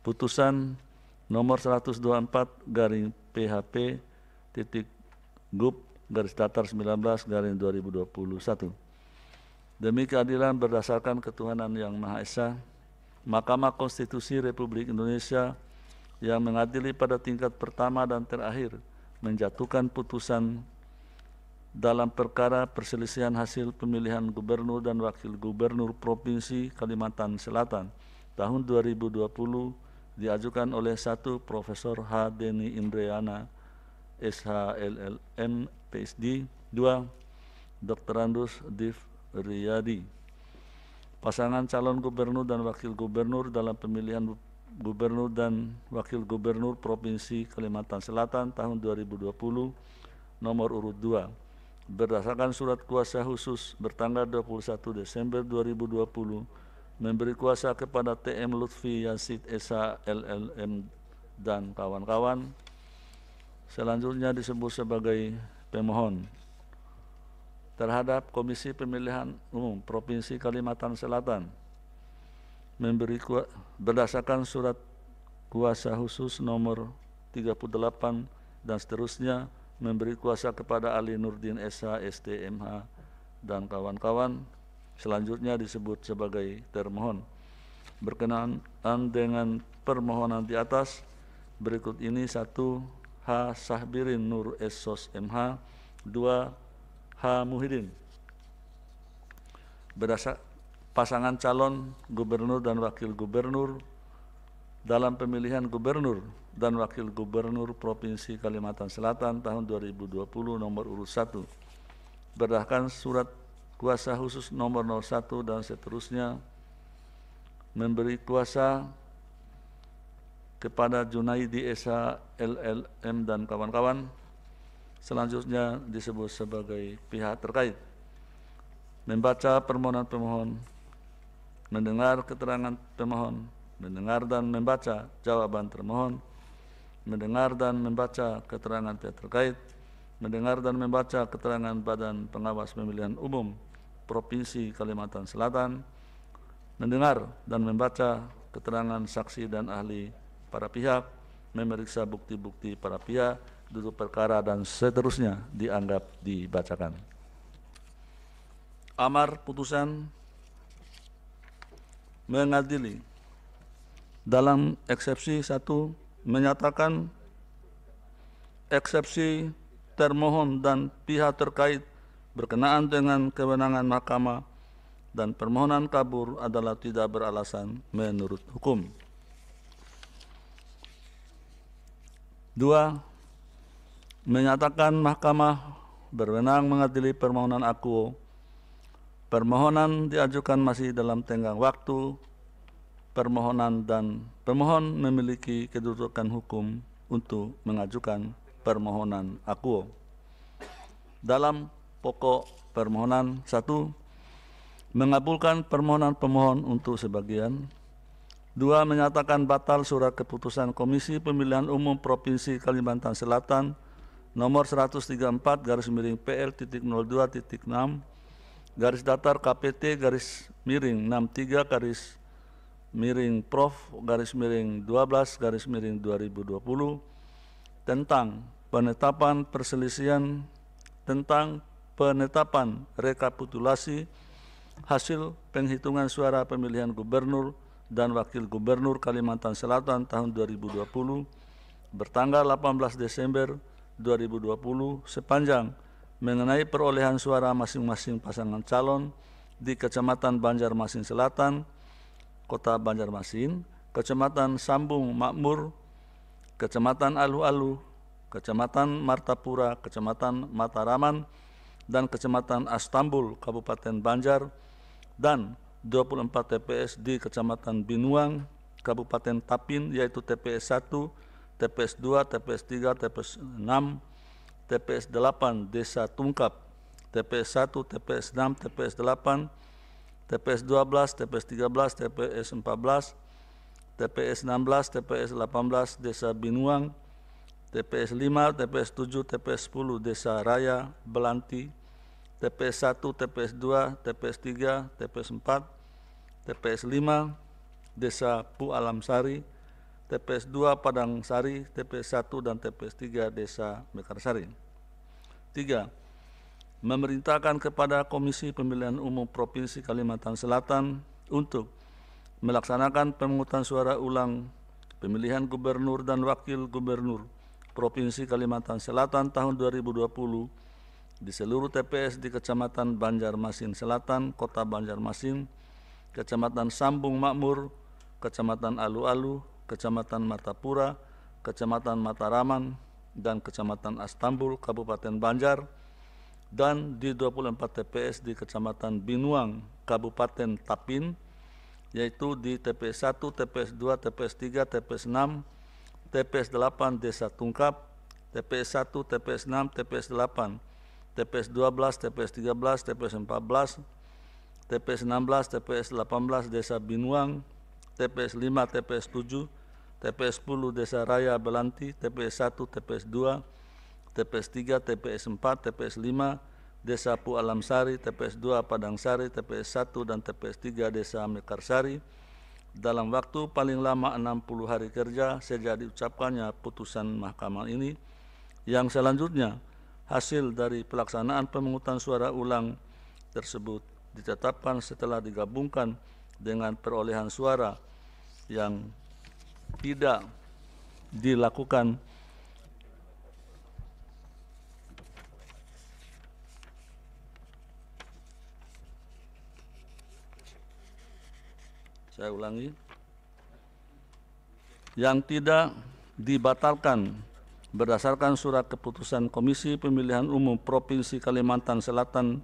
Putusan nomor 124/PHP titik Gup garis datar 19/2021. Demi keadilan berdasarkan ketuhanan yang Maha Esa, Mahkamah Konstitusi Republik Indonesia yang mengadili pada tingkat pertama dan terakhir menjatuhkan putusan dalam perkara perselisihan hasil pemilihan gubernur dan wakil gubernur Provinsi Kalimantan Selatan tahun 2020 diajukan oleh 1. Profesor H. Deni Indriana, SHLLM, PSD, 2. Dr. Andus Div Riyadi. Pasangan calon gubernur dan wakil gubernur dalam pemilihan gubernur dan wakil gubernur Provinsi Kalimantan Selatan tahun 2020 nomor urut 2 berdasarkan surat kuasa khusus bertanggal 21 Desember 2020 memberi kuasa kepada TM Lutfi Yasid Esa LLM dan kawan-kawan, selanjutnya disebut sebagai pemohon terhadap Komisi Pemilihan Umum Provinsi Kalimantan Selatan memberi berdasarkan surat kuasa khusus nomor 38 dan seterusnya memberi kuasa kepada Ali Nurdin SH STMH dan kawan-kawan, selanjutnya disebut sebagai termohon. Berkenaan dengan permohonan di atas, berikut ini: 1. H. Sahbirin Nur Sos MH, 2. H. Muhyiddin. Pasangan calon gubernur dan wakil gubernur dalam pemilihan gubernur dan wakil gubernur Provinsi Kalimantan Selatan tahun 2020 nomor urut 1 berdasarkan surat kuasa khusus nomor 01 dan seterusnya memberi kuasa kepada Junaidi Esa LLM dan kawan-kawan, selanjutnya disebut sebagai pihak terkait. Membaca permohonan pemohon, mendengar keterangan pemohon, mendengar dan membaca jawaban termohon, mendengar dan membaca keterangan pihak terkait, mendengar dan membaca keterangan Badan Pengawas Pemilihan Umum Provinsi Kalimantan Selatan, mendengar dan membaca keterangan saksi dan ahli para pihak, memeriksa bukti-bukti para pihak, duduk perkara dan seterusnya dianggap dibacakan. Amar putusan mengadili dalam eksepsi 1 menyatakan eksepsi termohon dan pihak terkait berkenaan dengan kewenangan mahkamah dan permohonan kabur adalah tidak beralasan menurut hukum. 2. Menyatakan mahkamah berwenang mengadili permohonan akuo. Permohonan diajukan masih dalam tenggang waktu permohonan dan pemohon memiliki kedudukan hukum untuk mengajukan permohonan akuo. Dalam pokok permohonan 1, mengabulkan permohonan pemohon untuk sebagian. 2. Menyatakan batal surat keputusan Komisi Pemilihan Umum Provinsi Kalimantan Selatan nomor 134/PL.02.6 garis datar KPT /63-Prof/12/2020 tentang penetapan perselisihan tentang penetapan rekapitulasi hasil penghitungan suara pemilihan gubernur dan wakil gubernur Kalimantan Selatan tahun 2020 bertanggal 18 Desember 2020 sepanjang mengenai perolehan suara masing-masing pasangan calon di Kecamatan Banjarmasin Selatan, Kota Banjarmasin, Kecamatan Sambung Makmur, Kecamatan Alu-Alu, Kecamatan Martapura, Kecamatan Mataraman, dan Kecamatan Astambul, Kabupaten Banjar, dan 24 TPS di Kecamatan Binuang, Kabupaten Tapin, yaitu TPS 1, TPS 2, TPS 3, TPS 6, TPS 8 Desa Tungkap, TPS 1, TPS 6, TPS 8, TPS 12, TPS 13, TPS 14, TPS 16, TPS 18 Desa Binuang, TPS 5, TPS 7, TPS 10 Desa Raya Belanti, TPS 1, TPS 2, TPS 3, TPS 4, TPS 5 Desa Pu Alam Sari, TPS 2 Padang Sari, TPS 1 dan TPS 3 Desa Mekarsari. 3. Memerintahkan kepada Komisi Pemilihan Umum Provinsi Kalimantan Selatan untuk melaksanakan pemungutan suara ulang pemilihan gubernur dan wakil gubernur Provinsi Kalimantan Selatan tahun 2020 di seluruh TPS di Kecamatan Banjarmasin Selatan, Kota Banjarmasin, Kecamatan Sambung Makmur, Kecamatan Alu-Alu, Kecamatan Martapura, Kecamatan Mataraman, dan Kecamatan Astambul, Kabupaten Banjar, dan di 24 TPS di Kecamatan Binuang, Kabupaten Tapin, yaitu di TPS 1, TPS 2, TPS 3, TPS 6, TPS 8 Desa Tungkap, TPS 1, TPS 6, TPS 8, TPS 12, TPS 13, TPS 14, TPS 16, TPS 18 Desa Binuang, TPS 5, TPS 7, TPS 10 Desa Raya Belanti, TPS 1, TPS 2, TPS 3, TPS 4, TPS 5 Desa Pu Alam Sari, TPS 2 Padang Sari, TPS 1 dan TPS 3 Desa Mekarsari dalam waktu paling lama 60 hari kerja sejak diucapkannya putusan mahkamah ini, yang selanjutnya hasil dari pelaksanaan pemungutan suara ulang tersebut ditetapkan setelah digabungkan dengan perolehan suara yang tidak dilakukan saya ulangi, yang tidak dibatalkan berdasarkan surat keputusan Komisi Pemilihan Umum Provinsi Kalimantan Selatan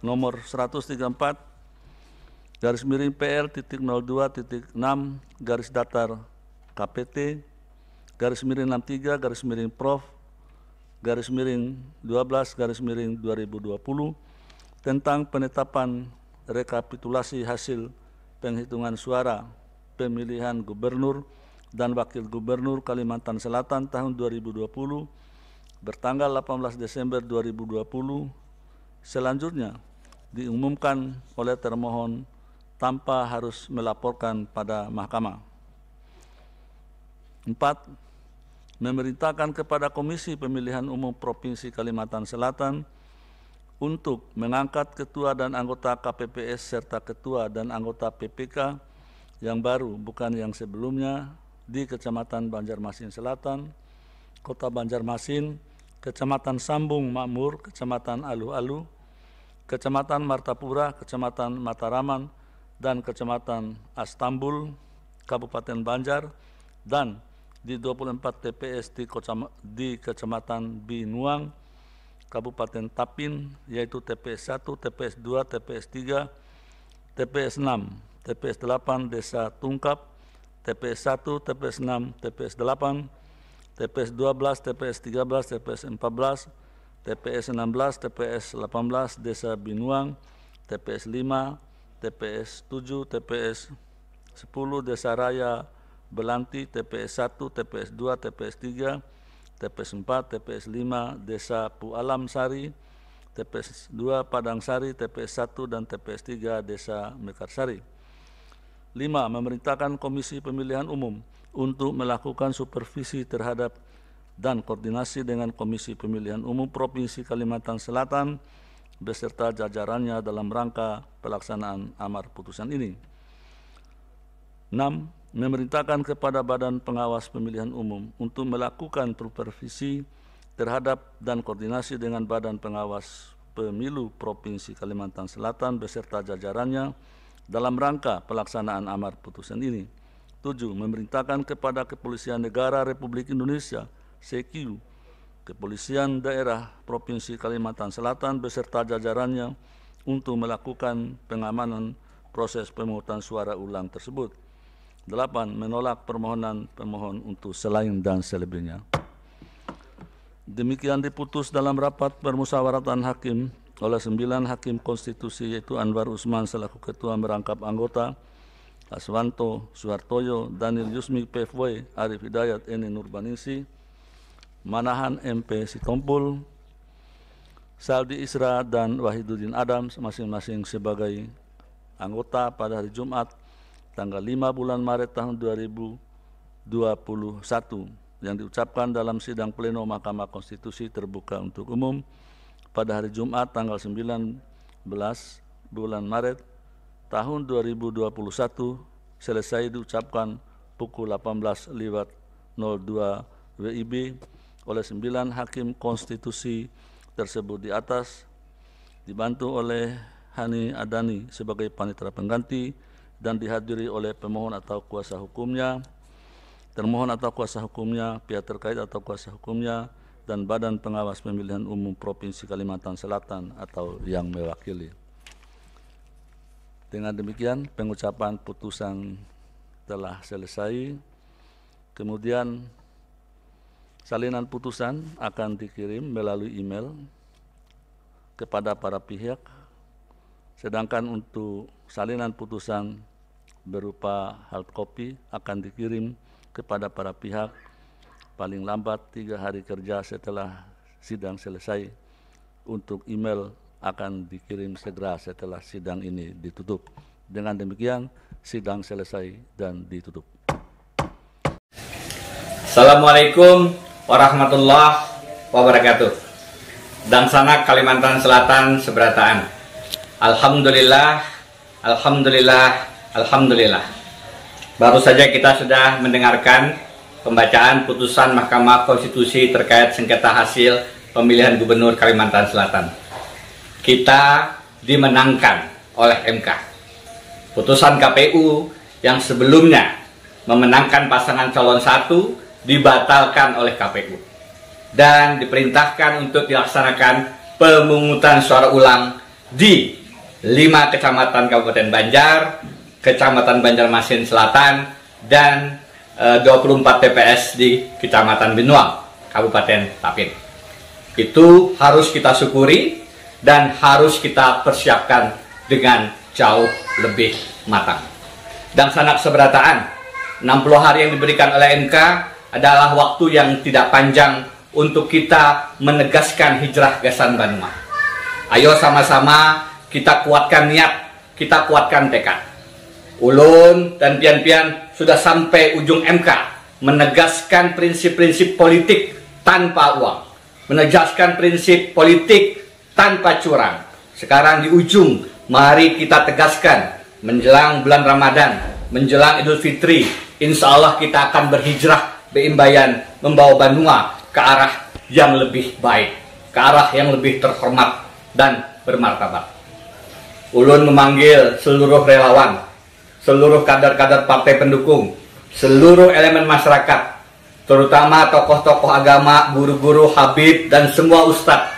nomor 134/PL.02.6 garis datar KPT _63 _12 tentang penetapan rekapitulasi hasil penghitungan suara pemilihan gubernur dan wakil gubernur Kalimantan Selatan tahun 2020 bertanggal 18 Desember 2020 selanjutnya diumumkan oleh termohon tanpa harus melaporkan pada mahkamah. 4. Memerintahkan kepada Komisi Pemilihan Umum Provinsi Kalimantan Selatan untuk mengangkat ketua dan anggota KPPS serta ketua dan anggota PPK yang baru bukan yang sebelumnya di Kecamatan Banjarmasin Selatan, Kota Banjarmasin, Kecamatan Sambung Makmur, Kecamatan Alu-Alu, Kecamatan Martapura, Kecamatan Mataraman, dan Kecamatan Astambul, Kabupaten Banjar, dan di 24 TPS di Kecamatan Binuang, Kabupaten Tapin, yaitu TPS 1, TPS 2, TPS 3, TPS 6, TPS 8 Desa Tungkap, TPS 1, TPS 6, TPS 8, TPS 12, TPS 13, TPS 14, TPS 16, TPS 18 Desa Binuang, TPS 5, TPS 7, TPS 10 Desa Raya Belanti, TPS 1, TPS 2, TPS 3, TPS 4, TPS 5 Desa Pu Alam Sari, TPS 2 Padang Sari, TPS 1 dan TPS 3 Desa Mekarsari. 5. Memerintahkan Komisi Pemilihan Umum untuk melakukan supervisi terhadap dan koordinasi dengan Komisi Pemilihan Umum Provinsi Kalimantan Selatan beserta jajarannya dalam rangka pelaksanaan amar putusan ini. 6. Memerintahkan kepada Badan Pengawas Pemilihan Umum untuk melakukan supervisi terhadap dan koordinasi dengan Badan Pengawas Pemilu Provinsi Kalimantan Selatan beserta jajarannya dalam rangka pelaksanaan amar putusan ini. 7. Memerintahkan kepada Kepolisian Negara Republik Indonesia (SEKIU), Kepolisian Daerah Provinsi Kalimantan Selatan beserta jajarannya untuk melakukan pengamanan proses pemungutan suara ulang tersebut. 8. Menolak permohonan pemohon untuk selain dan selebihnya. Demikian diputus dalam rapat permusyawaratan hakim oleh 9 hakim konstitusi, yaitu Anwar Usman selaku ketua merangkap anggota, Aswanto Suhartoyo, Daniel Yusmi PFW, Arif Hidayat, Eni Nurbaningsi, Manahan MP Sitompul, Saldi Isra dan Wahidudin Adams masing-masing sebagai anggota pada hari Jumat tanggal 5 bulan Maret tahun 2020 yang diucapkan dalam sidang pleno Mahkamah Konstitusi terbuka untuk umum pada hari Jumat tanggal 19 bulan Maret tahun 2021 selesai diucapkan pukul 18.02 WIB oleh 9 hakim konstitusi tersebut di atas, dibantu oleh Hani Adani sebagai panitera pengganti dan dihadiri oleh pemohon atau kuasa hukumnya, termohon atau kuasa hukumnya, pihak terkait atau kuasa hukumnya, dan Badan Pengawas Pemilihan Umum Provinsi Kalimantan Selatan atau yang mewakili. Dengan demikian, pengucapan putusan telah selesai. Kemudian, salinan putusan akan dikirim melalui email kepada para pihak, sedangkan untuk salinan putusan berupa hard copy akan dikirim kepada para pihak paling lambat 3 hari kerja setelah sidang selesai. Untuk email akan dikirim segera setelah sidang ini ditutup. Dengan demikian, sidang selesai dan ditutup. Assalamualaikum warahmatullahi wabarakatuh. Dangsana Kalimantan Selatan Seberataan. Alhamdulillah, alhamdulillah, alhamdulillah. Baru saja kita sudah mendengarkan pembacaan putusan Mahkamah Konstitusi terkait sengketa hasil pemilihan gubernur Kalimantan Selatan. Kita dimenangkan oleh MK. Putusan KPU yang sebelumnya memenangkan pasangan calon 1 dibatalkan oleh KPU dan diperintahkan untuk dilaksanakan pemungutan suara ulang di 5 kecamatan Kabupaten Banjar, Kecamatan Banjarmasin Selatan, dan 24 TPS di Kecamatan Binuang, Kabupaten Tapin. Itu harus kita syukuri dan harus kita persiapkan dengan jauh lebih matang. Dan sanak seberataan, 60 hari yang diberikan oleh MK adalah waktu yang tidak panjang untuk kita menegaskan hijrah Gasan Banua. Ayo sama-sama kita kuatkan niat, kita kuatkan tekad. Ulun dan pian-pian sudah sampai ujung MK menegaskan prinsip-prinsip politik tanpa uang, menegaskan prinsip politik tanpa curang. Sekarang di ujung, mari kita tegaskan menjelang bulan Ramadan, menjelang Idul Fitri, insya Allah kita akan berhijrah beimbayan membawa Banua ke arah yang lebih baik, ke arah yang lebih terhormat dan bermartabat. Ulun memanggil seluruh relawan, seluruh kader-kader partai pendukung, seluruh elemen masyarakat, terutama tokoh-tokoh agama, guru-guru, habib, dan semua ustadz,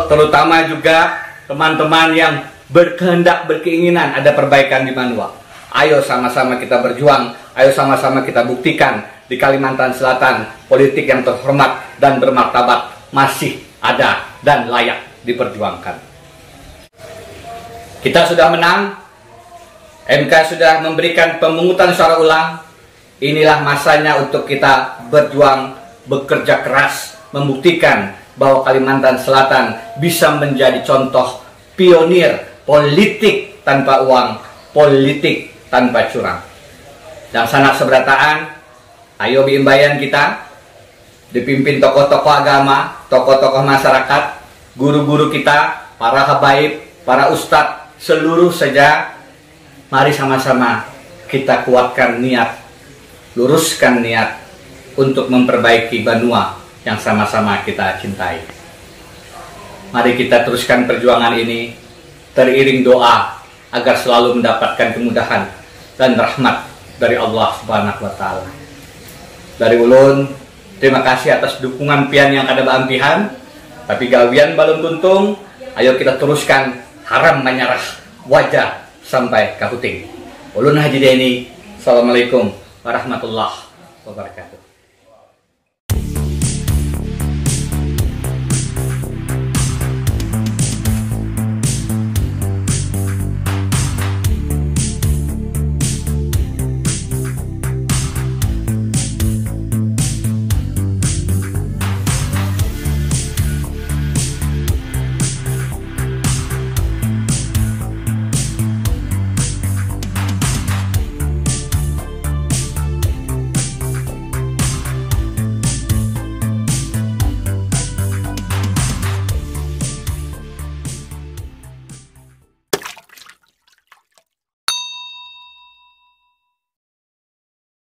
terutama juga teman-teman yang berkehendak, berkeinginan ada perbaikan di Banua. Ayo sama-sama kita berjuang, ayo sama-sama kita buktikan di Kalimantan Selatan politik yang terhormat dan bermartabat masih ada dan layak diperjuangkan. Kita sudah menang, MK sudah memberikan pemungutan suara ulang. Inilah masanya untuk kita berjuang, bekerja keras, membuktikan bahwa Kalimantan Selatan bisa menjadi contoh pionir politik tanpa uang, politik tanpa curang. Dan sanak seberataan, ayo biimbayan kita dipimpin tokoh-tokoh agama, tokoh-tokoh masyarakat, guru-guru kita, para habaib, para ustadz, seluruh saja. Mari sama-sama kita kuatkan niat, luruskan niat untuk memperbaiki Banua yang sama-sama kita cintai. Mari kita teruskan perjuangan ini teriring doa agar selalu mendapatkan kemudahan dan rahmat dari Allah Subhanahu wa Ta'ala. Dari ulun, terima kasih atas dukungan pian yang kada baampihan, tapi gawian balon tuntung. Ayo kita teruskan, haram menyerah wajah sampai kaputing. Ulun Haji Deni, Assalamualaikum warahmatullahi wabarakatuh.